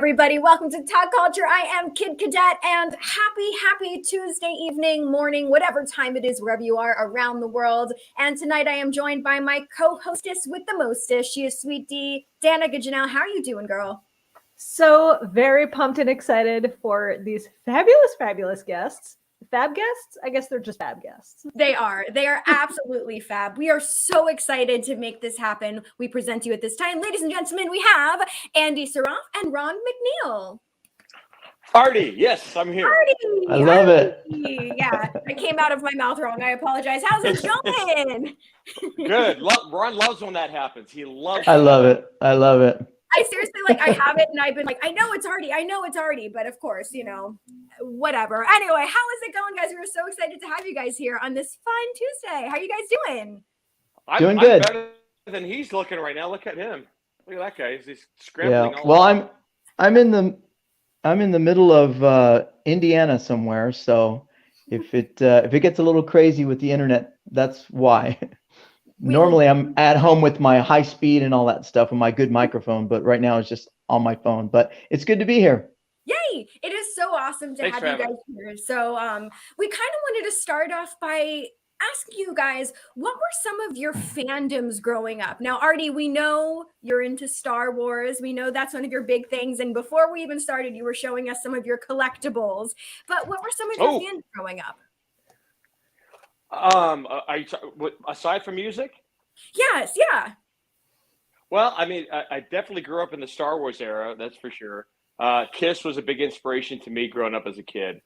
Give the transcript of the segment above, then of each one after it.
everybody. Welcome to Talkulture. I am Kid Cadet, and happy Tuesday evening, morning, whatever time it is, wherever you are around the world. And tonight I am joined by my co-hostess with the mostest. She is Sweet D, Dana Janelle. How are you doing, girl? So very pumped and excited for these fabulous guests. Fab guests? I guess they're just fab guests. They are absolutely fab. We are so excited to make this happen. We present you at this time. Ladies and gentlemen, we have Ardy Sarraf and Ron McNeil. Ardy, yes, I'm here. Ardy, I love it. Yeah, it came out of my mouth wrong. I apologize. How's it going? Good. Ron loves when that happens. He loves I love it. I love it. I seriously, I have it, and I've been like, I know it's Ardy, but of course, whatever. Anyway, how is it going, guys? We're so excited to have you guys here on this fun Tuesday. How are you guys doing? Doing good. I'm better than he's looking right now. Look at him. Look at that guy. He's scrambling. Yeah. Well, I'm in the middle of Indiana somewhere, so if it gets a little crazy with the internet, that's why. Normally I'm at home with my high speed and all that stuff and my good microphone, but right now it's just on my phone. But it's good to be here. Yay! It is so awesome to have you guys here. So we kind of wanted to start off by asking you guys, what were some of your fandoms growing up? Now, Ardy, we know you're into Star Wars. We know that's one of your big things. And before we even started, you were showing us some of your collectibles. But what were some of your fandoms growing up? Aside from music? Yes, yeah. Well, I mean, I definitely grew up in the Star Wars era, that's for sure. Kiss was a big inspiration to me growing up as a kid.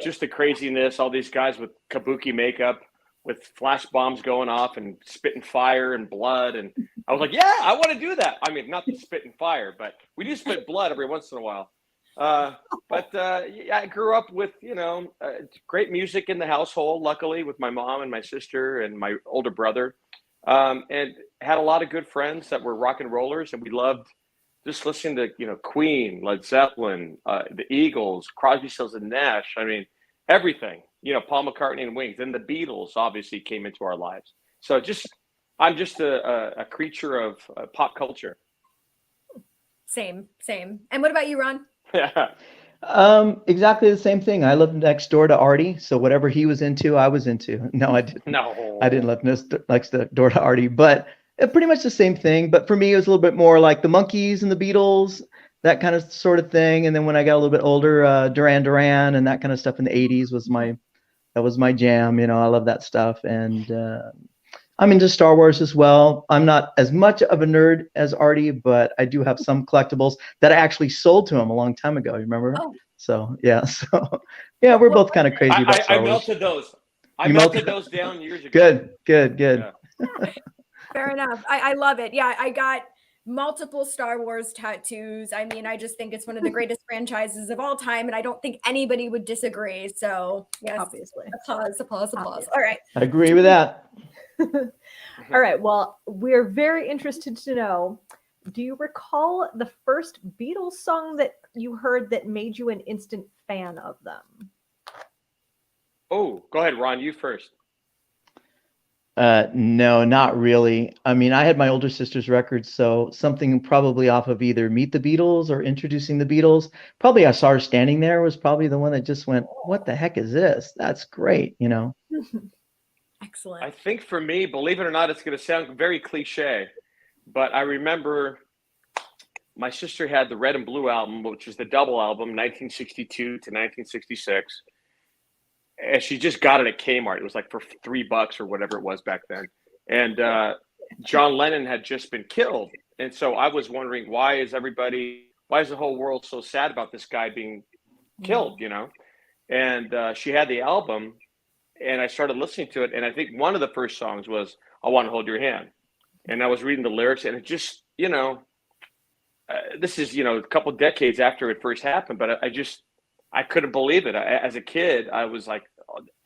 Just the craziness, all these guys with kabuki makeup, with flash bombs going off and spitting fire and blood. And I was like, yeah, I want to do that. I mean, not the spit and fire, but we do spit blood every once in a while. I grew up with, great music in the household, luckily, with my mom and my sister and my older brother, and had a lot of good friends that were rock and rollers, and we loved just listening to, Queen, Led Zeppelin, the Eagles, Crosby, Stills and Nash. I mean, everything, Paul McCartney and Wings, and the Beatles obviously came into our lives. So I'm just a creature of pop culture. Same. And what about you, Ron? Yeah. Exactly the same thing. I lived next door to Ardy, so whatever he was into, I was into. No, I didn't. No, I didn't live next door to Ardy, but pretty much the same thing. But for me, it was a little bit more like the Monkees and the Beatles, that kind of sort of thing. And then when I got a little bit older, Duran and that kind of stuff in the '80s was my jam. I love that stuff. And I'm into Star Wars as well. I'm not as much of a nerd as Ardy, but I do have some collectibles that I actually sold to him a long time ago. You remember? Oh. So yeah. We're both kind of crazy about Star Wars. I melted those. I melted those down years ago. Good. Yeah. Fair enough. I love it. Yeah, I got multiple Star Wars tattoos. I mean, I just think it's one of the greatest franchises of all time, and I don't think anybody would disagree. So yes, obviously. Applause. All right. I agree with that. All right. Well, we're very interested to know, do you recall the first Beatles song that you heard that made you an instant fan of them? Oh, go ahead, Ron. You first. No, not really. I mean, I had my older sister's records, so something probably off of either Meet the Beatles or Introducing the Beatles. Probably I Saw Her Standing There was probably the one that just went, what the heck is this? That's great, Excellent. I think for me, believe it or not, it's going to sound very cliche, but I remember my sister had the Red and Blue album, which was the double album, 1962 to 1966. And she just got it at Kmart. It was like for $3 or whatever it was back then. And John Lennon had just been killed. And so I was wondering, why is the whole world so sad about this guy being killed, And she had the album, and I started listening to it. And I think one of the first songs was I Want to Hold Your Hand. And I was reading the lyrics, and it just, this is, a couple of decades after it first happened, but I couldn't believe it. As a kid, I was like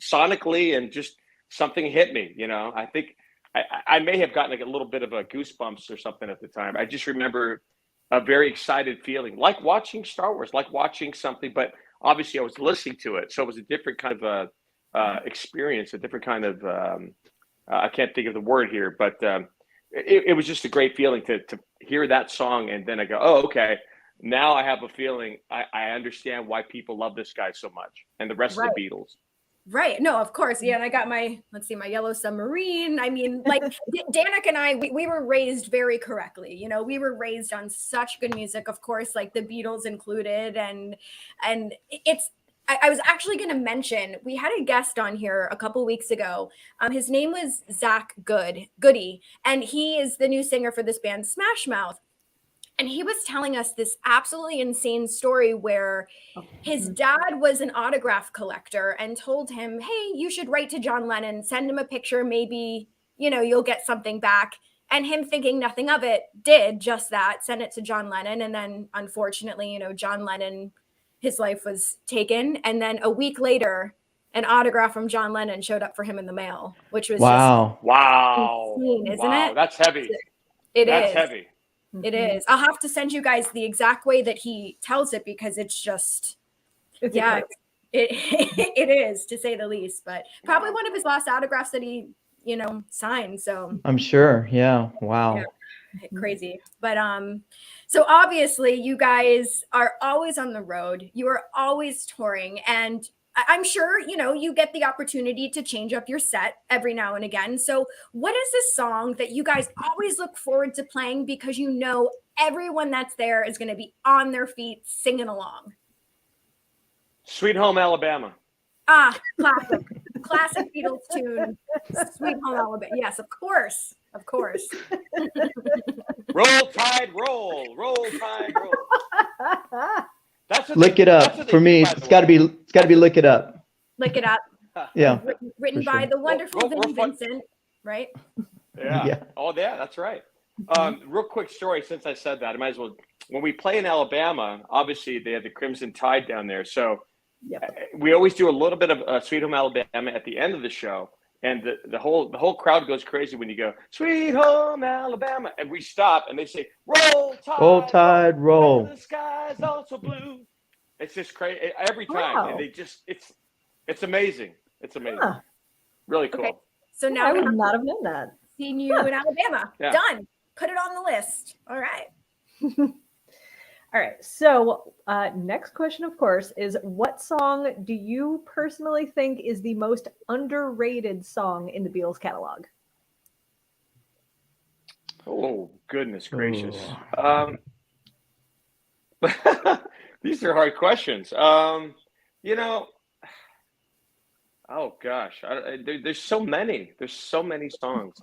sonically, and just something hit me, I think I may have gotten like a little bit of a goosebumps or something at the time. I just remember a very excited feeling, like watching Star Wars, like watching something, but obviously I was listening to it. So it was a different kind of experience, a different kind of, I can't think of the word here, but it was just a great feeling to hear that song. And then I go, oh, okay. now I have a feeling I understand why people love this guy so much, and the rest of the Beatles. Right. No, of course. Yeah. And I got my Yellow Submarine. I mean, like Danica and I, we were raised very correctly. You know, we were raised on such good music, of course, like the Beatles included. And I was actually going to mention, we had a guest on here a couple weeks ago. His name was Zach Goody, and he is the new singer for this band Smash Mouth. And he was telling us this absolutely insane story where his dad was an autograph collector and told him, hey, you should write to John Lennon, send him a picture, maybe, you know, you'll get something back. And him thinking nothing of it, did just that, sent it to John Lennon. And then unfortunately, you know, John Lennon, his life was taken. And then a week later, an autograph from John Lennon showed up for him in the mail, which was wow, insane, isn't it? That's heavy. That's heavy. It is. I'll have to send you guys the exact way that he tells it, because it's just, it is, to say the least. But probably one of his last autographs that he, you know, signed. So I'm sure. Yeah. Wow. Yeah, crazy. But so obviously you guys are always on the road. You are always touring, and I'm sure, you know, you get the opportunity to change up your set every now and again. So what is this song that you guys always look forward to playing, because you know everyone that's there is going to be on their feet singing along? Sweet Home Alabama. Ah, classic Beatles tune. Sweet Home Alabama. Yes, of course. Roll Tide, roll. Roll Tide, roll. That's Lick It Up. For me, it's got to be Lick It Up. Lick It Up. Yeah. Written by the wonderful Vinnie Vincent, right? Yeah. Oh, yeah, that's right. Real quick story, since I said that, I might as well. When we play in Alabama, obviously they have the Crimson Tide down there. So we always do a little bit of Sweet Home Alabama at the end of the show. And the whole crowd goes crazy when you go, Sweet Home Alabama. And we stop and they say, Roll Tide, roll. Tide, roll. The sky's also blue. It's just crazy every time. Wow. And they just, it's amazing. It's amazing. Huh. Really cool. Okay. So now I would not have known that. seen you in Alabama. Yeah. Done. Put it on the list. All right. All right. So next question, of course, is what song do you personally think is the most underrated song in the Beatles catalog? Oh, goodness gracious. These are hard questions. You know, oh gosh, there's so many. There's so many songs.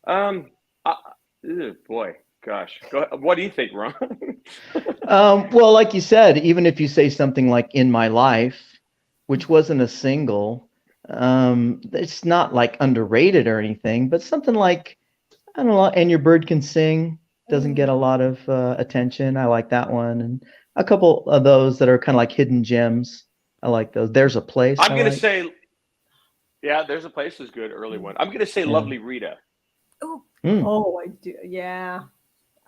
Boy, gosh. What do you think, Ron? Well, like you said, even if you say something like In My Life, which wasn't a single, it's not like underrated or anything, but something like, I don't know, And Your Bird Can Sing doesn't get a lot of attention. I like that one. And a couple of those that are kind of like hidden gems. I like those. There's a Place. I'm going to say, yeah, There's a Place is good, early one. I'm going to say Lovely Rita. Oh, Oh, I do. Yeah.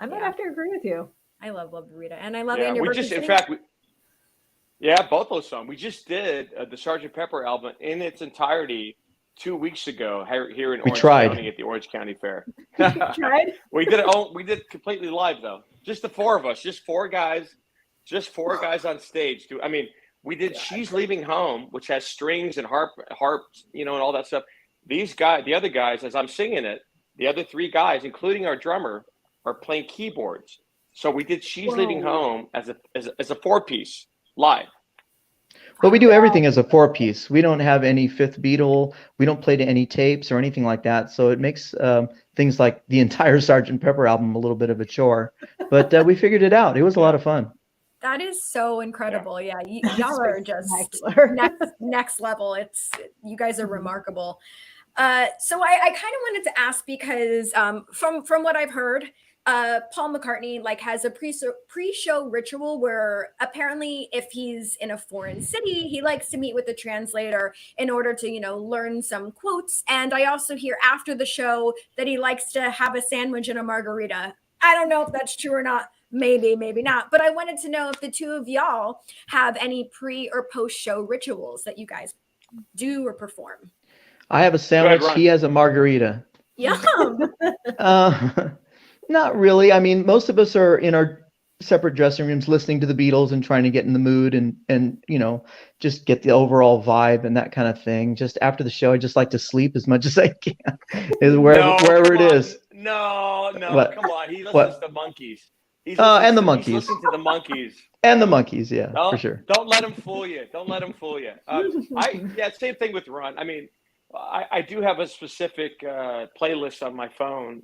I might have to agree with you. I love Rita, and I love Yeah, Andy. Both those songs. We just did the Sgt. Pepper album in its entirety 2 weeks ago here in Orange County at the Orange County Fair. You tried? We did it. We did completely live though. Just the four of us. Just four guys on stage. I mean, we did She's Leaving Home, which has strings and harp, you know, and all that stuff. These guys, the other guys, as I'm singing it, the other three guys, including our drummer, are playing keyboards. So we did She's Leaving Home as a four-piece live. But we do everything as a four-piece. We don't have any fifth Beatle. We don't play to any tapes or anything like that. So it makes things like the entire Sgt. Pepper album a little bit of a chore. But we figured it out. It was a lot of fun. That is so incredible. Yeah, y'all are just next level. You guys are remarkable. So I kind of wanted to ask, because from what I've heard, Paul McCartney has a pre-show ritual where apparently if he's in a foreign city, he likes to meet with the translator in order to, learn some quotes. And I also hear after the show that he likes to have a sandwich and a margarita. I don't know if that's true or not. Maybe, maybe not. But I wanted to know if the two of y'all have any pre or post-show rituals that you guys do or perform. I have a sandwich. He has a margarita. Yum. Not really. I mean, most of us are in our separate dressing rooms, listening to the Beatles and trying to get in the mood and just get the overall vibe and that kind of thing. Just after the show, I just like to sleep as much as I can, is wherever it is. No, What? come on. He listens What? to Monkeys. And the Monkeys. He's listening to the Monkeys. And the Monkeys, yeah, for sure. Don't let him fool you. Same thing with Ron. I mean, I do have a specific playlist on my phone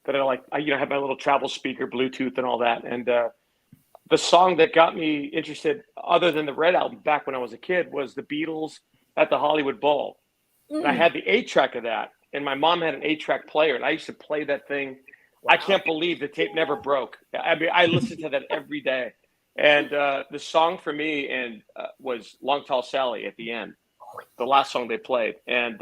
that I like. I have my little travel speaker, Bluetooth, and all that. And the song that got me interested, other than the Red Album, back when I was a kid, was the Beatles at the Hollywood Bowl. And I had the 8-track of that, and my mom had an 8-track player, and I used to play that thing. Wow. I can't believe the tape never broke. I mean, I listened to that every day. And the song for me was Long Tall Sally at the end, the last song they played. And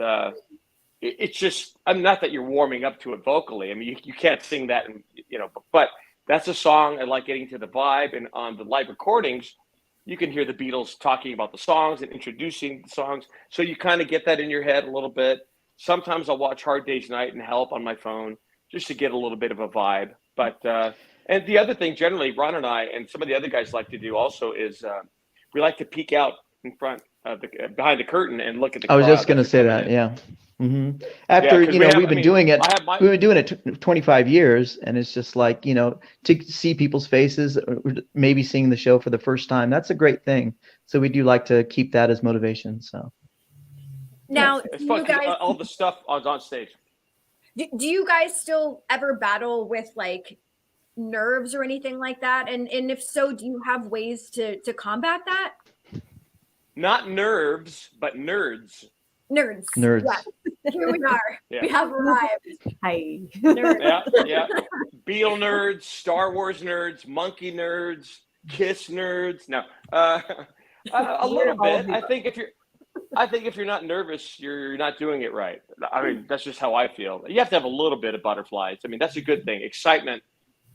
it's just, not that you're warming up to it vocally. I mean, you can't sing that, but that's a song I like getting to the vibe. And on the live recordings, you can hear the Beatles talking about the songs and introducing the songs. So you kind of get that in your head a little bit. Sometimes I'll watch Hard Day's Night and Help on my phone just to get a little bit of a vibe. But and the other thing, generally, Ron and I and some of the other guys like to do also is we like to peek out in front of behind the curtain and look at the crowd. I was just going to say that, yeah. Mm-hmm. After we've been doing it 25 years, and it's just like to see people's faces, or maybe seeing the show for the first time. That's a great thing. So we do like to keep that as motivation. So now, it's fun, you guys, all the stuff on stage. Do you guys still ever battle with like nerves or anything like that? And if so, do you have ways to combat that? Not nerves, but nerds. Nerds. Nerds. Yeah. Here we are. Yeah. We have arrived. Hi. Nerds. Yeah. Beatle nerds, Star Wars nerds, monkey nerds, Kiss nerds. No, a little bit. I think if you're not nervous, you're not doing it right. I mean, that's just how I feel. You have to have a little bit of butterflies. I mean, that's a good thing. Excitement.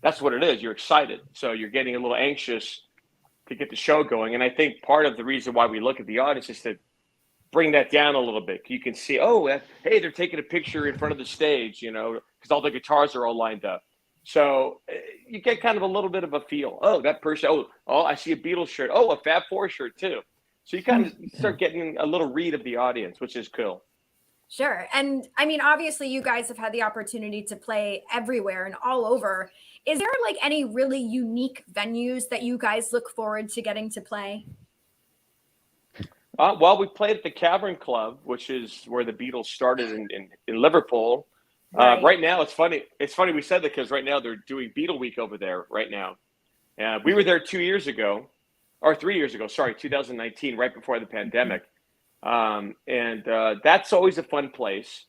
That's what it is. You're excited. So you're getting a little anxious to get the show going. And I think part of the reason why we look at the audience is to bring that down a little bit. You can see, hey, they're taking a picture in front of the stage, because all the guitars are all lined up. So you get kind of a little bit of a feel. Oh, that person, I see a Beatles shirt. Oh, a Fab Four shirt too. So you kind of start getting a little read of the audience, which is cool. Sure. And I mean, obviously you guys have had the opportunity to play everywhere and all over. Is there like any really unique venues that you guys look forward to getting to play? Well, we played at the Cavern Club, which is where the Beatles started in Liverpool. Right now, it's funny. It's funny we said that because right now they're doing Beatle Week over there right now. We were there 3 years ago, 2019, right before the pandemic. And that's always a fun place.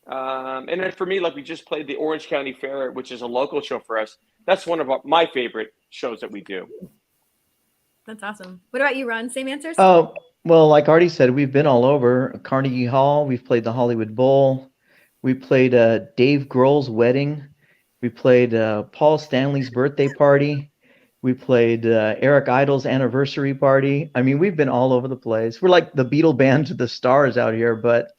And then for me, like we just played the Orange County Fair, which is a local show for us. That's one of my favorite shows that we do. That's awesome. What about you, Ron? Same answers? Oh, well, like Ardy said, we've been all over. Carnegie Hall, we've played the Hollywood Bowl. We played Dave Grohl's wedding. We played Paul Stanley's birthday party. We played Eric Idle's anniversary party. I mean, we've been all over the place. We're like the Beatle band to the stars out here. But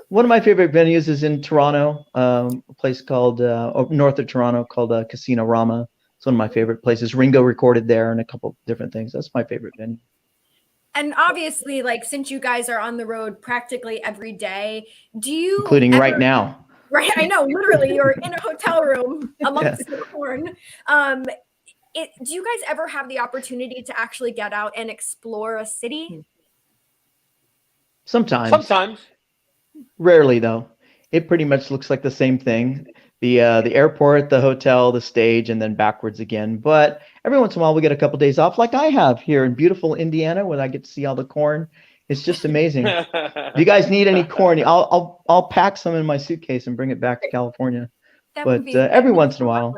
one of my favorite venues is in Toronto, a place called north of Toronto called Casino Rama. It's one of my favorite places. Ringo recorded there and a couple different things. That's my favorite venue. And obviously, like, since you guys are on the road practically every day, including right now? Right, I know, literally, you're in a hotel room amongst the corn. Do you guys ever have the opportunity to actually get out and explore a city? Sometimes. Rarely, though. It pretty much looks like the same thing. The airport, the hotel, the stage, and then backwards again. But every once in a while, we get a couple days off, like I have here in beautiful Indiana, where I get to see all the corn. It's just amazing. If you guys need any corn, I'll pack some in my suitcase and bring it back to California. But every once in a while.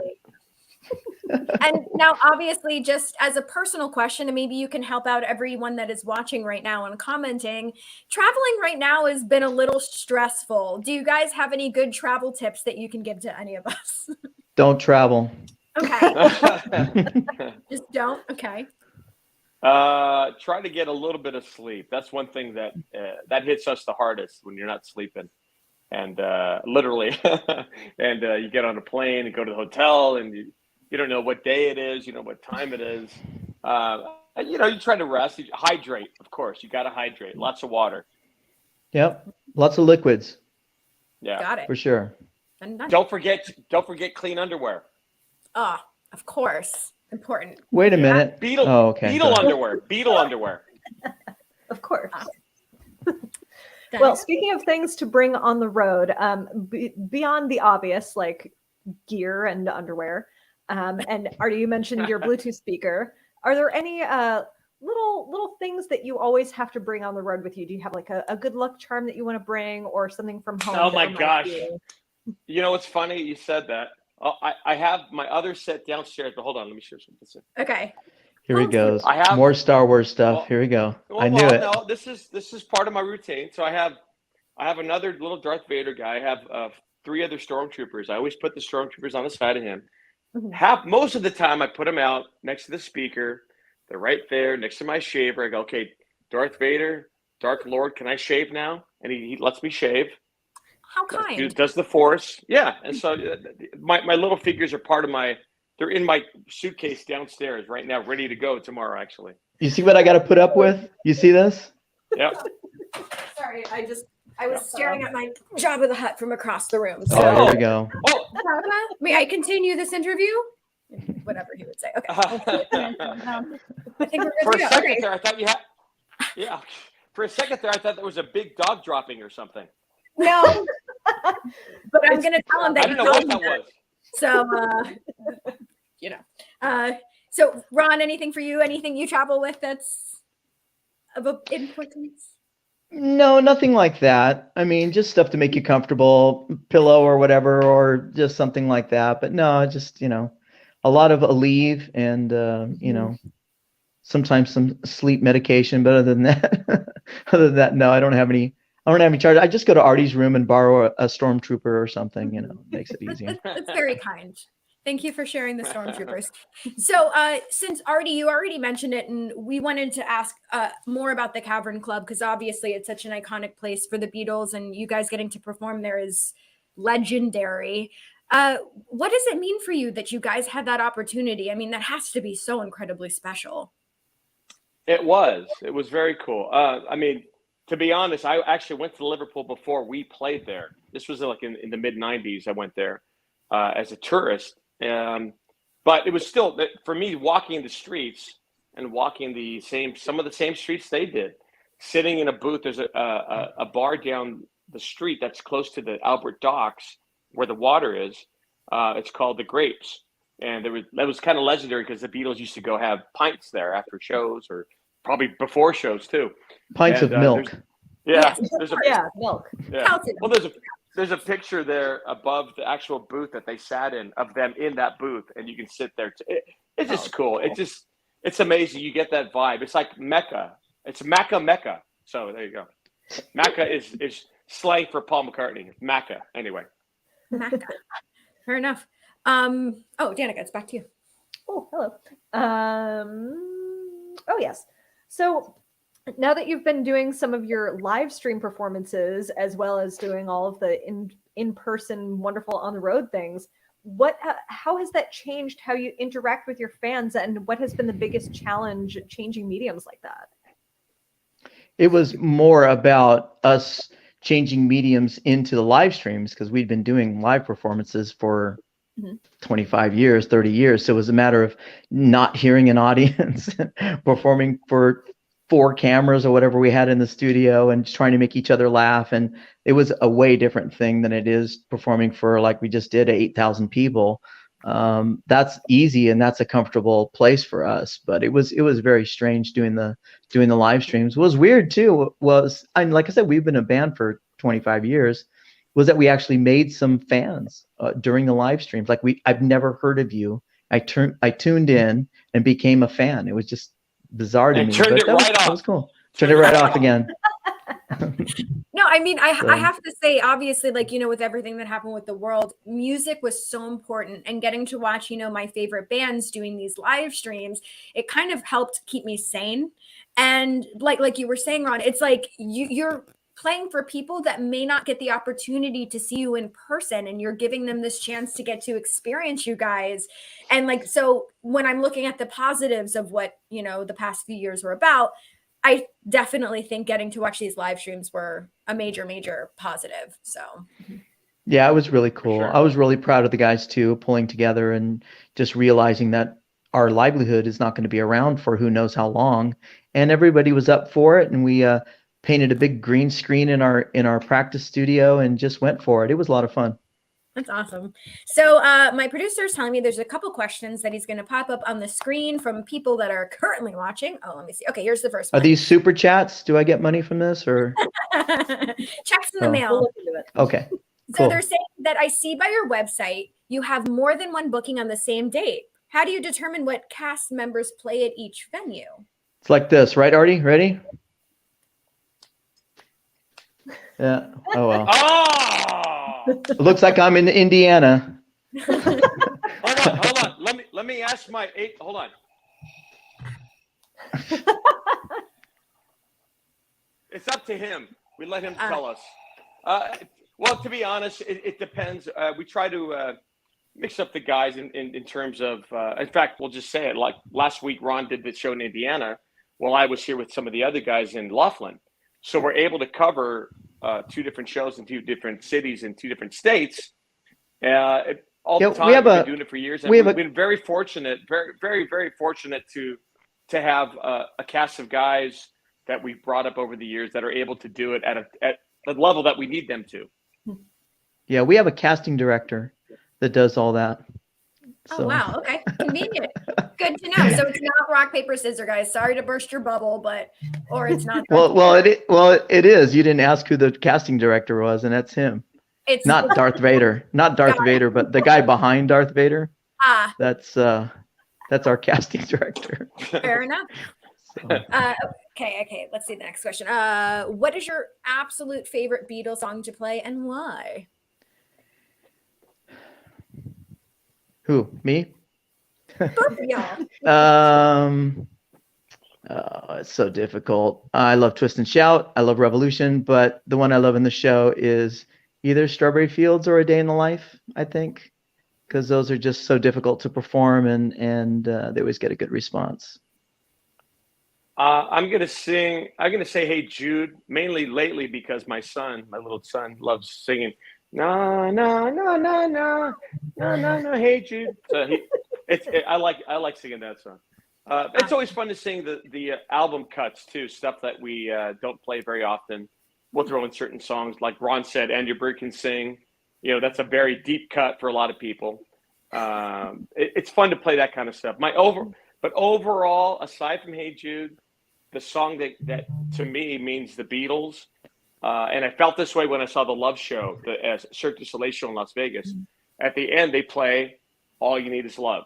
And now, obviously, just as a personal question, and maybe you can help out everyone that is watching right now and commenting, traveling right now has been a little stressful. Do you guys have any good travel tips that you can give to any of us? Don't travel. Okay. Just don't? Okay. Try to get a little bit of sleep. That's one thing that hits us the hardest when you're not sleeping. And literally, and you get on a plane and go to the hotel and You don't know what day it is. You know what time it is. You know, you try to rest. You hydrate, of course. You got to hydrate. Lots of water. Yep. Lots of liquids. Yeah. Got it. For sure. Don't forget clean underwear. Ah, of course. Important. Wait a minute. Beetle. Oh, okay. Beetle underwear. Beetle underwear. Of course. Done. Well, speaking of things to bring on the road, beyond the obvious, like gear and underwear, and Ardy, you mentioned your Bluetooth speaker. Are there any little things that you always have to bring on the road with you? Do you have like a good luck charm that you want to bring, or something from home? Oh my gosh! You know, it's funny you said that. Oh, I have my other set downstairs, but hold on, let me share something. Okay. Here he goes. I have more Star Wars stuff. Well, Here we go. I knew it. No, this is part of my routine. So I have another little Darth Vader guy. I have 3 other stormtroopers. I always put the stormtroopers on the side of him. Most of the time, I put them out next to the speaker. They're right there next to my shaver. I go, okay, Darth Vader, Dark Lord, can I shave now? And he lets me shave. How kind. Does the Force. Yeah. And so my little figures are part of they're in my suitcase downstairs right now, ready to go tomorrow, actually. You see what I got to put up with? You see this? Yeah. Sorry, I was staring at my Jabba the Hutt from across the room. So. Oh, here we go. Oh. May I continue this interview? Whatever he would say. Okay. I think we're For good a to go. second Okay. there, I thought you had. Yeah. For a second there, I thought there was a big dog dropping or something. No, but I'm gonna tell him that I you don't know told what me that that. was. So, you know. So Ron, anything for you? Anything you travel with that's of importance? No, nothing like that. I mean, just stuff to make you comfortable, pillow or whatever, or just something like that. But no, just, a lot of Aleve and, sometimes some sleep medication. But other than that, no, I don't have any charge. I just go to Ardy's room and borrow a stormtrooper or something, makes it easier. That's very kind. Thank you for sharing the stormtroopers. So since Ardy, you already mentioned it, and we wanted to ask more about the Cavern Club, because obviously it's such an iconic place for the Beatles, and you guys getting to perform there is legendary. What does it mean for you that you guys had that opportunity? I mean, that has to be so incredibly special. It was very cool. I mean, to be honest, I actually went to Liverpool before we played there. This was like in the mid 90s. I went there as a tourist. But it was still, for me, walking the streets and walking some of the same streets they did, sitting in a booth. There's a bar down the street that's close to the Albert Docks where the water is. It's called The Grapes. And that was kind of legendary because the Beatles used to go have pints there after shows, or probably before shows too. Pints of milk. There's milk. Yeah. Well, there's a picture there above the actual booth that they sat in, of them in that booth, and you can sit there. It's just cool. It's amazing. You get that vibe. It's like Mecca. It's Mecca. So there you go. Mecca is slang for Paul McCartney. Mecca. Anyway. Mecca. Fair enough. Danica, it's back to you. Oh, hello. Oh, yes. So now that you've been doing some of your live stream performances, as well as doing all of the in-person wonderful on the road things, how has that changed how you interact with your fans, and what has been the biggest challenge changing mediums like that? It was more about us changing mediums into the live streams, because we'd been doing live performances for 25 years, 30 years. So it was a matter of not hearing an audience, performing for 4 cameras or whatever we had in the studio, and trying to make each other laugh. And it was a way different thing than it is performing for, like we just did, 8,000 people. That's easy and that's a comfortable place for us. But it was very strange doing the live streams. What was weird too and like I said, we've been a band for 25 years. Was that we actually made some fans during the live streams. Like I've never heard of you. I tuned in and became a fan. It was just bizarre to me. But that was cool. Turned it right off again. No, I mean, I have to say, obviously, like, with everything that happened with the world, music was so important, and getting to watch, my favorite bands doing these live streams, it kind of helped keep me sane. And like you were saying, Ron, it's like you're playing for people that may not get the opportunity to see you in person, and you're giving them this chance to get to experience you guys. And like, so when I'm looking at the positives of what, you know, the past few years were about, I definitely think getting to watch these live streams were a major, major positive. So yeah, it was really cool. Sure. I was really proud of the guys too, pulling together and just realizing that our livelihood is not going to be around for who knows how long. And everybody was up for it. And we painted a big green screen in our practice studio and just went for it. It was a lot of fun. that's awesome. So my producer is telling me there's a couple questions that he's going to pop up on the screen from people that are currently watching. Oh, let me see. Okay, here's the first Are one. these super chats? Do I get money from this or? Checks in the Oh. mail. Okay. So Cool. they're saying that I see by your website you have more than one booking on the same date. How do you determine what cast members play at each venue? It's like this, right, Ardy? Ready? Yeah. Oh, well. Oh! It looks like I'm in Indiana. Hold on. Let me ask my eight. Hold on. It's up to him. We let him tell us. Well, to be honest, it depends. We try to mix up the guys in terms of. In fact, we'll just say it. Like last week, Ron did the show in Indiana. Well, I was here with some of the other guys in Laughlin, so we're able to cover 2 different shows in 2 different cities in 2 different states. All the time. We've been doing it for years, and we've been very fortunate, very fortunate to have a cast of guys that we've brought up over the years that are able to do it at the level that we need them to. Yeah, we have a casting director that does all that. Oh, wow. Okay. Convenient. Good to know. So it's not rock, paper, scissors, guys. Sorry to burst your bubble, or it's not. It is. You didn't ask who the casting director was, and that's him. It's Not Darth Vader. Not Darth Vader, but the guy behind Darth Vader. That's our casting director. Fair enough. So. Okay. Let's see the next question. What is your absolute favorite Beatles song to play and why? Who? Me? Both of y'all. It's so difficult. I love Twist and Shout. I love Revolution, but the one I love in the show is either Strawberry Fields or A Day in the Life, I think, because those are just so difficult to perform and they always get a good response. I'm gonna say Hey Jude, mainly lately because my little son loves singing. No, Hey Jude. So I like singing that song. It's always fun to sing the album cuts too, stuff that we don't play very often. We'll throw in certain songs, like Ron said, Andrew Bird can sing. You know, that's a very deep cut for a lot of people. It's fun to play that kind of stuff. But overall, aside from Hey Jude, the song that to me means the Beatles, and I felt this way when I saw the Love Show, the Cirque du Soleil show in Las Vegas. At the end, they play All You Need Is Love.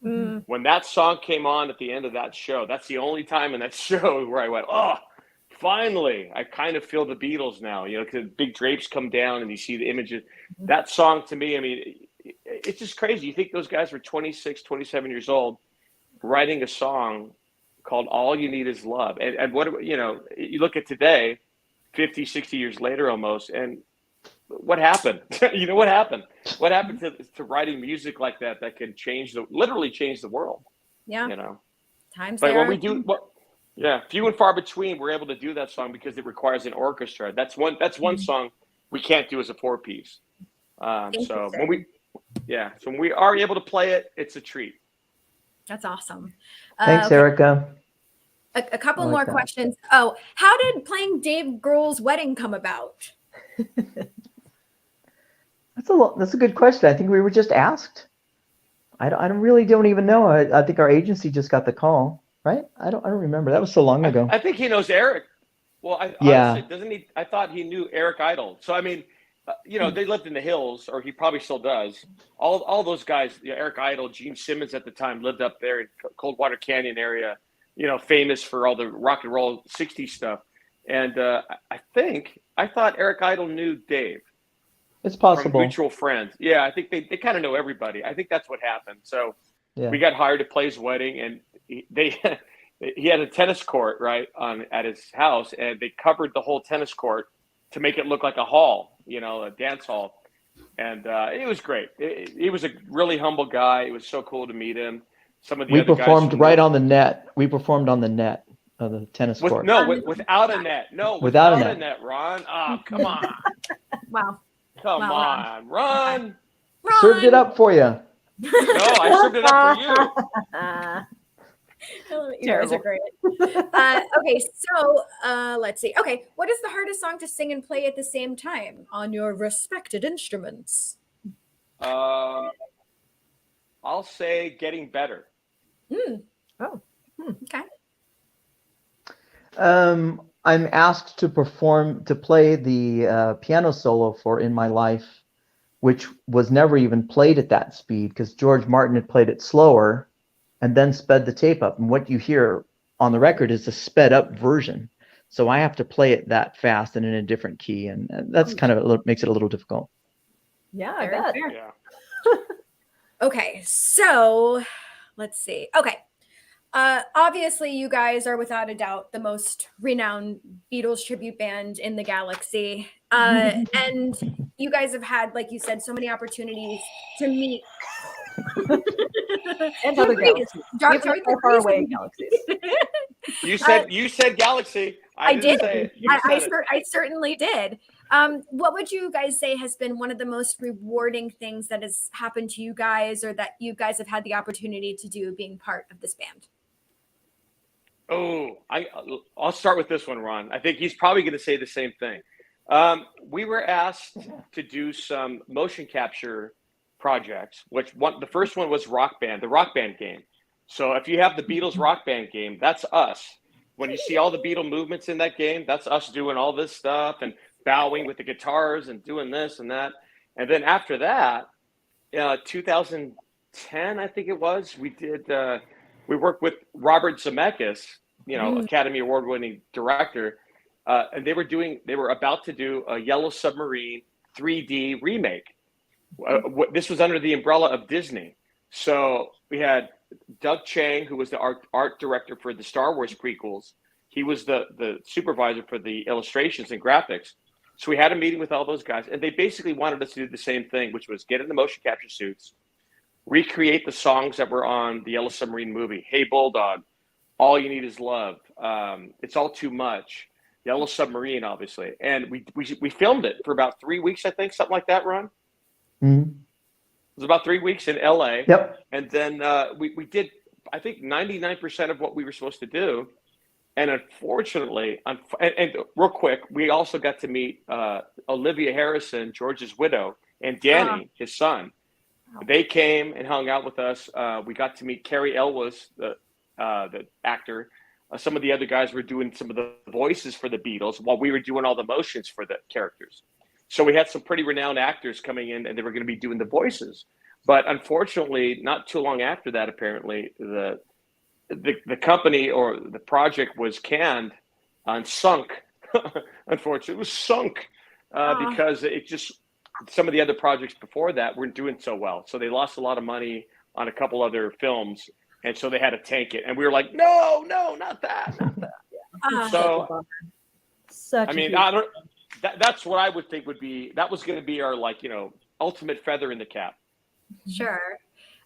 When that song came on at the end of that show, that's the only time in that show where I went, oh, finally, I kind of feel the Beatles now, you know, because big drapes come down and you see the images. That song to me, I mean, it's just crazy. You think those guys were 26, 27 years old writing a song called All You Need Is Love. And what, you know, you look at today, 50, 60 years later almost, and what happened? You know, what happened? What happened to writing music like that can literally change the world? Yeah. You know, but when we do, few and far between, we're able to do that song because it requires an orchestra. That's one song we can't do as a 4-piece. So when we are able to play it, it's a treat. That's awesome. Thanks, Erica. A couple more questions. Oh, how did playing Dave Grohl's wedding come about? That's a good question. I think we were just asked. I don't even know. I think our agency just got the call, right? I don't remember. That was so long ago. I think he knows Eric. Well, honestly, doesn't he? I thought he knew Eric Idle. So I mean, you know, they lived in the hills, or he probably still does. All those guys, you know, Eric Idle, Gene Simmons at the time lived up there in Coldwater Canyon area. You know, famous for all the rock and roll 60s stuff. And I thought Eric Idle knew Dave. It's possible. From mutual friends. Yeah, I think they kind of know everybody. I think that's what happened. So we got hired to play his wedding, and he had a tennis court right at his house, and they covered the whole tennis court to make it look like a hall, a dance hall. And it was great. He was a really humble guy. It was so cool to meet him. Some of the we other performed guys right on the net. We performed on the net of the tennis court. Without a net. No, without a net, Ron. Oh, come on. Wow. Come on, Ron. Served it up for you. No, I served it up for you. You guys are great. Okay, so let's see. Okay, what is the hardest song to sing and play at the same time on your respected instruments? I'll say Getting Better. Okay. I'm asked to play the piano solo for In My Life, which was never even played at that speed because George Martin had played it slower and then sped the tape up. And what you hear on the record is the sped up version. So I have to play it that fast and in a different key. And that's kind of makes it a little difficult. Yeah, I bet. Yeah. Okay, so let's see. Okay. Obviously, you guys are without a doubt the most renowned Beatles tribute band in the galaxy. And you guys have had, like you said, so many opportunities to meet. And other galaxies. Far away galaxies. You said galaxy. I did. Say it. I certainly did. What would you guys say has been one of the most rewarding things that has happened to you guys or that you guys have had the opportunity to do being part of this band? Oh, I'll start with this one, Ron. I think he's probably going to say the same thing. We were asked to do some motion capture projects, the first one was Rock Band, the Rock Band game. So if you have the Beatles Rock Band game, that's us. When you see all the Beatle movements in that game, that's us doing all this stuff and bowing with the guitars and doing this and that. And then after that, 2010, I think it was, we worked with Robert Zemeckis, Academy Award-winning director, and they were about to do a Yellow Submarine 3D remake. This was under the umbrella of Disney. So we had Doug Chang, who was the art director for the Star Wars prequels. He was the supervisor for the illustrations and graphics. So we had a meeting with all those guys, and they basically wanted us to do the same thing, which was get in the motion capture suits, recreate the songs that were on the Yellow Submarine movie. Hey Bulldog, All You Need Is Love, It's All Too Much, Yellow Submarine, obviously. And we filmed it for about 3 weeks, I think, something like that, Ron. Mm-hmm. It was about 3 weeks in LA. Yep. And then we did, I think, 99% of what we were supposed to do. And unfortunately, and real quick, we also got to meet Olivia Harrison, George's widow, and Danny, his son. They came and hung out with us. We got to meet Carrie Elwes, the actor. Some of the other guys were doing some of the voices for the Beatles while we were doing all the motions for the characters. So we had some pretty renowned actors coming in, and they were going to be doing the voices. But unfortunately, not too long after that, apparently, the company or the project was canned and sunk. Unfortunately, it was sunk because it just some of the other projects before that weren't doing so well. So they lost a lot of money on a couple other films, and so they had to tank it. And we were like, no, not that. So, that's what I would think that was going to be our ultimate feather in the cap. Sure.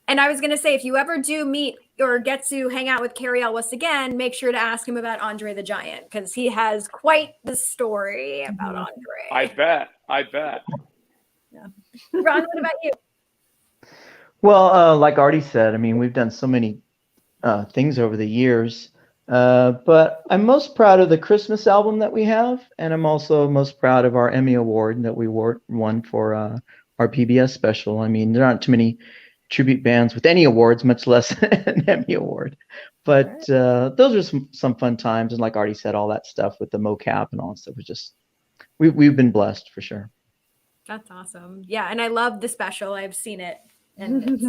And I was going to say, if you ever do meet or get to hang out with Carrie Elwes again, make sure to ask him about Andre the Giant, because he has quite the story about Andre. I bet. Yeah. Ron, what about you? Well, like Ardy said, I mean, we've done so many things over the years, but I'm most proud of the Christmas album that we have, and I'm also most proud of our Emmy Award that we won for our PBS special. I mean, there aren't too many tribute bands with any awards, much less an Emmy Award. But those are some fun times, and like Ardy said, all that stuff with the mocap and all that stuff was just we've been blessed for sure. That's awesome. Yeah, and I love the special. I've seen it, and it's,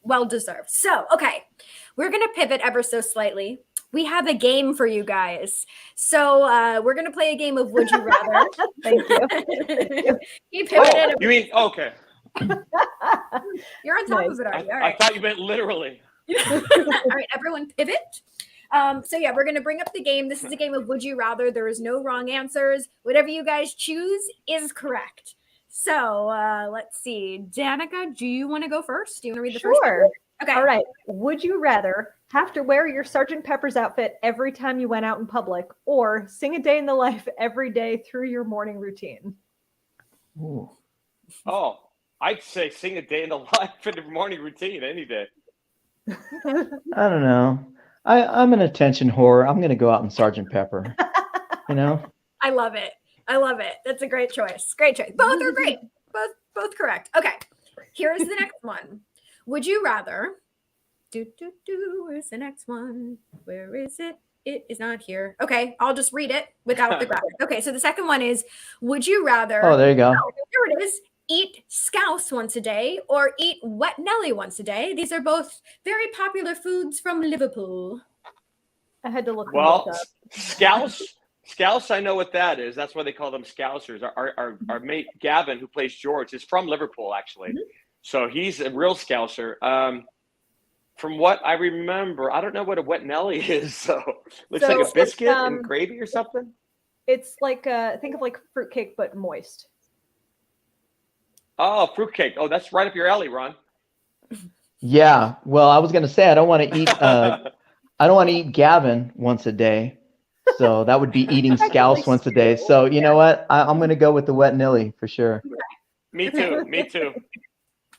well deserved. So, okay, we're gonna pivot ever so slightly. We have a game for you guys. So we're gonna play a game of Would You Rather. Thank you. You pivoted. You mean okay? You're on top of it already. All right. I thought you meant literally. All right, everyone pivot. So yeah, we're gonna bring up the game. This is a game of Would You Rather. There is no wrong answers. Whatever you guys choose is correct. So let's see. Danica, do you want to go first? Do you want to read the first one? Sure. Okay. All right. Would you rather have to wear your Sgt. Pepper's outfit every time you went out in public, or sing a day in the life every day through your morning routine? Ooh. Oh, I'd say sing a day in the life in the morning routine any day. I don't know. I'm an attention whore. I'm gonna go out in Sgt. Pepper. You know? I love it. I love it. That's a great choice. Great choice. Both are great. Both correct. Okay. Here's the next one. Would you rather? Where's the next one? Where is it? It is not here. Okay, I'll just read it without the graphic. Okay, so the second one is: would you rather? Oh, there you go. Here it is. Eat scouse once a day or eat wet Nelly once a day. These are both very popular foods from Liverpool. I had to look. Well, them up. Scouse, I know what that is. That's why they call them Scousers. Our mate Gavin, who plays George, is from Liverpool, actually. Mm-hmm. So he's a real Scouser. From what I remember, I don't know what a wet Nelly is. So looks like a biscuit and gravy or something. It's like think of like fruitcake but moist. Oh, fruitcake. Oh, that's right up your alley, Ron. Yeah. Well, I was gonna say I don't want to eat. I don't want to eat Gavin once a day. So that would be eating Scouse once a day. So you know what? I'm gonna go with the wet Nelly for sure. Me too. Me too.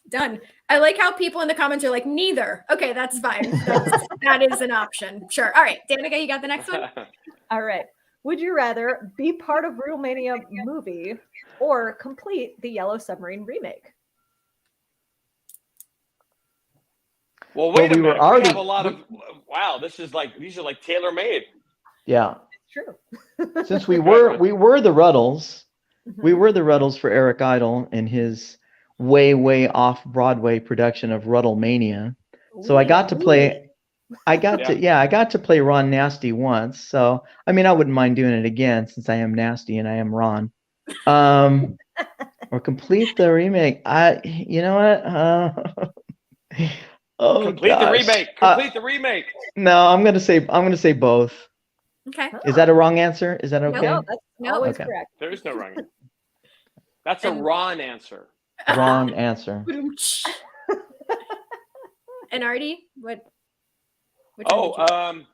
Done. I like how people in the comments are like, neither. Okay, that's fine. That is an option. Sure. All right, Danica, you got the next one? All right. Would you rather be part of Realmania movie or complete the Yellow Submarine remake? Well, wait a we were minute. already- We have a lot of wow. These are like tailor made. Yeah. It's true. Since we were the Ruddles, Mhm. we were the Ruddles for Eric Idle in his way off Broadway production of Ruddlemania. So I got to play. I got to play Ron Nasty once. So I mean, I wouldn't mind doing it again since I am Nasty and I am Ron. Or complete the remake. You know what? Oh, Complete the gosh. remake. Complete the remake. No, I'm gonna say both. Okay. Is that a wrong answer? Is that okay? No, that's No. always Okay. correct. There is no wrong. That's a Ron answer. Wrong answer. And Ardy, what? Which one did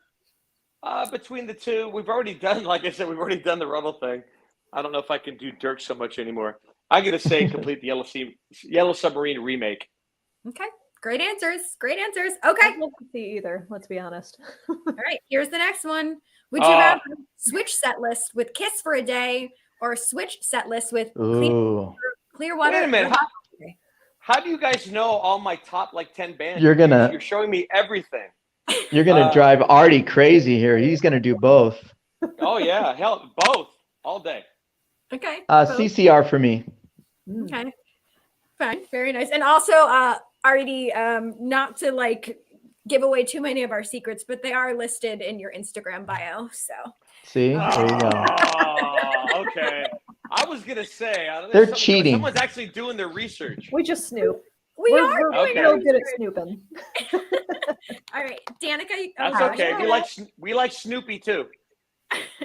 you- Between the two, we've already done. Like I said, we've already done the Ruddle thing. I don't know if I can do Dirk so much anymore. I'm gonna say complete the Yellow Submarine remake. Okay. Great answers. Great answers. Okay. I'd love to see either. Let's be honest. All right. Here's the next one. Would you rather switch set list with Kiss for a day or switch set list with Ooh. Clearwater? Wait a minute. How do you guys know all my top 10 bands? You're showing me everything. You're gonna drive Ardy crazy here. He's gonna do both. Oh yeah, hell, both all day. Okay. CCR for me. Okay. Fine. Very nice. And also, Ardy, not to give away too many of our secrets, but they are listed in your Instagram bio. So See, there you go. Oh, okay. I was gonna say They're cheating. Someone's actually doing their research. We just snoop. we're Okay. real good at snooping. All right, Danica. That's okay. We like Snoopy too.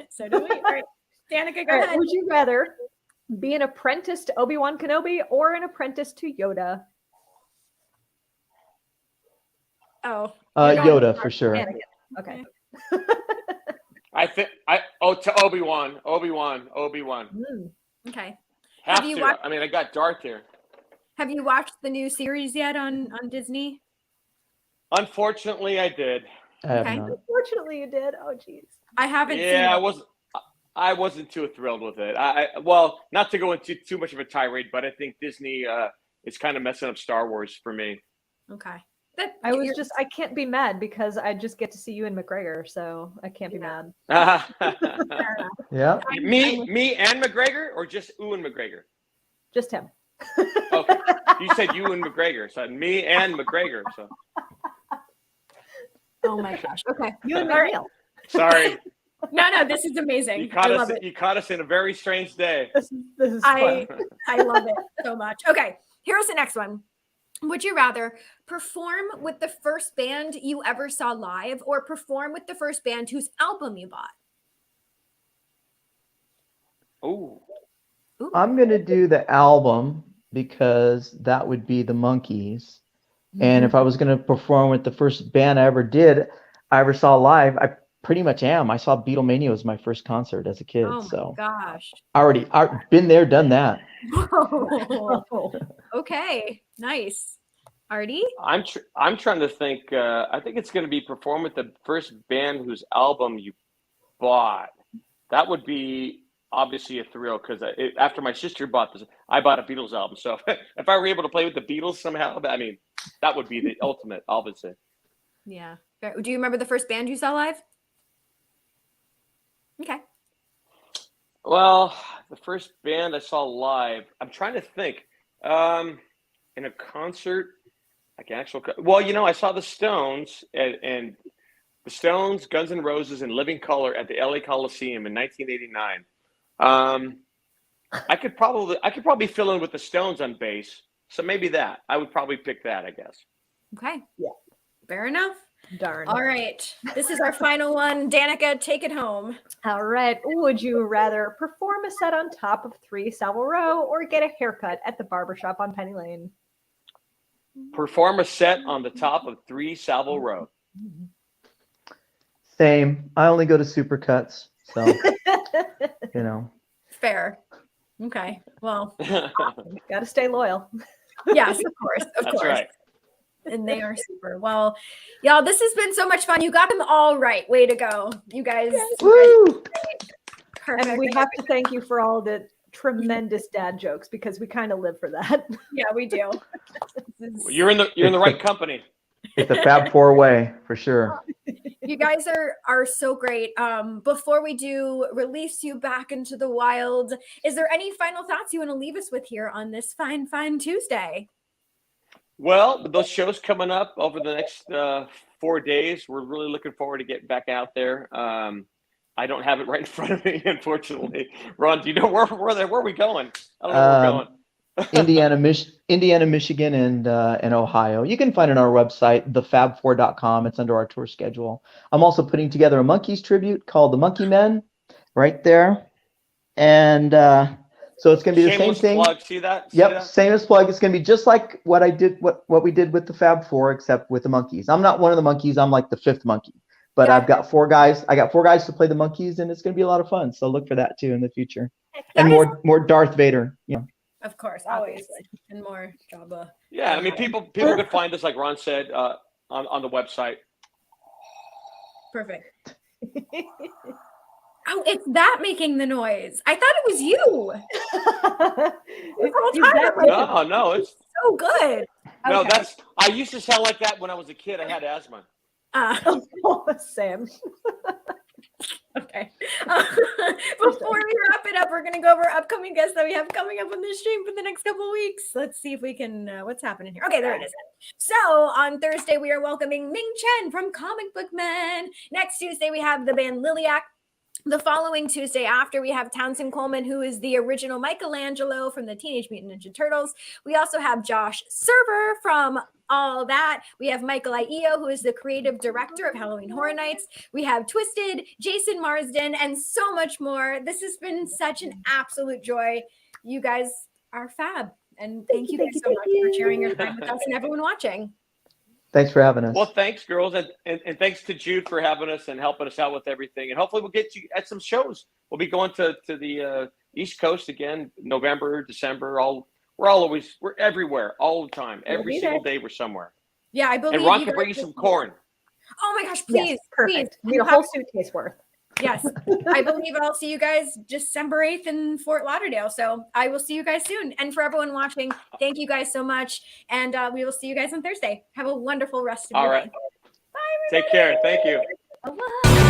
So do we. All right, Danica, go ahead. Would you rather be an apprentice to Obi-Wan Kenobi or an apprentice to Yoda? Oh, Yoda for sure. Anakin. Okay. To Obi-Wan. okay. Have you to. watched- I mean, I got Darth here. Have you watched the new series yet on Disney? Unfortunately, I did. I have Okay. not. Unfortunately, you did. Oh, geez. I haven't seen Yeah, it. I wasn't too thrilled with it. Well, not to go into too much of a tirade, but I think Disney is kind of messing up Star Wars for me. Okay. I can't be mad because I just get to see you and McGregor, so I can't be mad. Yeah. me and McGregor, or just Ewan McGregor? Just him. Okay. You said you and McGregor, so me and McGregor. So Oh my gosh. Okay. You and All right. McNeil. sorry, No, this is amazing. you I caught love us. it. You caught us in a very strange day. This is I fun. I love it so much. Okay, here's the next one. Would you rather perform with the first band you ever saw live or perform with the first band whose album you bought? Ooh. I'm going to do the album because that would be the Monkees. And if I was going to perform with the first band I ever saw live, I pretty much am. I saw Beatlemania was my first concert as a kid. Oh my so gosh. I've been there, done that. Okay, nice. Ardy? I'm trying to think. I think it's going to be perform with the first band whose album you bought. That would be obviously a thrill because after my sister bought this, I bought a Beatles album. So if I were able to play with the Beatles somehow, I mean, that would be the ultimate, obviously. Yeah. Do you remember the first band you saw live? Okay. Well, the first band I saw live, I'm trying to think. In a concert, I saw the Stones and the Stones, Guns N' Roses, and Living Colour at the LA Coliseum in 1989. I could probably fill in with the Stones on bass, so maybe that. I would probably pick that, I guess. Okay. Yeah. Fair enough. Darn. All right. This is our final one. Danica, take it home. All right. Would you rather perform a set on top of 3 Savile Row or get a haircut at the barbershop on Penny Lane? Perform a set on the top of 3 Savile Row. Same. I only go to Supercuts, so Fair. Okay. Well, Got to stay loyal. yes, of course. Of That's course. right. And they are super. Well, y'all, this has been so much fun. You got them all right. Way to go. You guys. Woo! Perfect. And we have to thank you for all the tremendous dad jokes because we kind of live for that. Yeah, we do. You're in the right company. It's the Fab Four way for sure. You guys are so great. Before we do release you back into the wild, is there any final thoughts you want to leave us with here on this fine Tuesday? Well, those shows coming up over the next 4 days. We're really looking forward to getting back out there. I don't have it right in front of me, unfortunately. Ron, do you know where are we going? I don't know where we're going. Indiana, Michigan, and Ohio. You can find it on our website, thefab4.com. It's under our tour schedule. I'm also putting together a Monkees tribute called the Monkey Men right there. And so it's going to be the same thing. Plug. See that? Yep, same as plug. It's going to be just like what we did with the Fab Four, except with the Monkees. I'm not one of the Monkees. I'm like the 5th monkey. But yeah. I've got 4 guys. I got 4 guys to play the Monkees, and it's going to be a lot of fun. So look for that too in the future. And more Darth Vader. Yeah. Of course, obviously, and more Jabba. Yeah, I mean, people could find us, like Ron said, on the website. Perfect. Oh, it's that making the noise. I thought it was you. No, it's so good. No, okay. I used to sound like that when I was a kid. I had asthma. Sam. Okay. Before we wrap it up, we're going to go over upcoming guests that we have coming up on the stream for the next couple of weeks. Let's see if we can, what's happening here? Okay, there it is. So on Thursday, we are welcoming Ming Chen from Comic Book Men. Next Tuesday, we have the band Liliac. The following Tuesday after, we have Townsend Coleman, who is the original Michelangelo from the Teenage Mutant Ninja Turtles. We also have Josh Server from All That. We have Michael Aio, who is the creative director of Halloween Horror Nights. We have Twisted, Jason Marsden, and so much more. This has been such an absolute joy. You guys are fab. And thank you guys so much for sharing your time with us and everyone watching. Thanks for having us. Well, thanks, girls. And thanks to Jude for having us and helping us out with everything. And hopefully we'll get you at some shows. We'll be going to the East Coast again, November, December. We're everywhere all the time. Every single day we're somewhere. Yeah, I believe. And Ron can bring you some corn. Oh my gosh, please. Yes, perfect. Please. Need a whole suitcase worth. Yes. I believe I'll see you guys December 8th in Fort Lauderdale. So I will see you guys soon. And for everyone watching, thank you guys so much. And we will see you guys on Thursday. Have a wonderful rest of your day. All right. Bye, everybody. Take care. Thank you. Bye.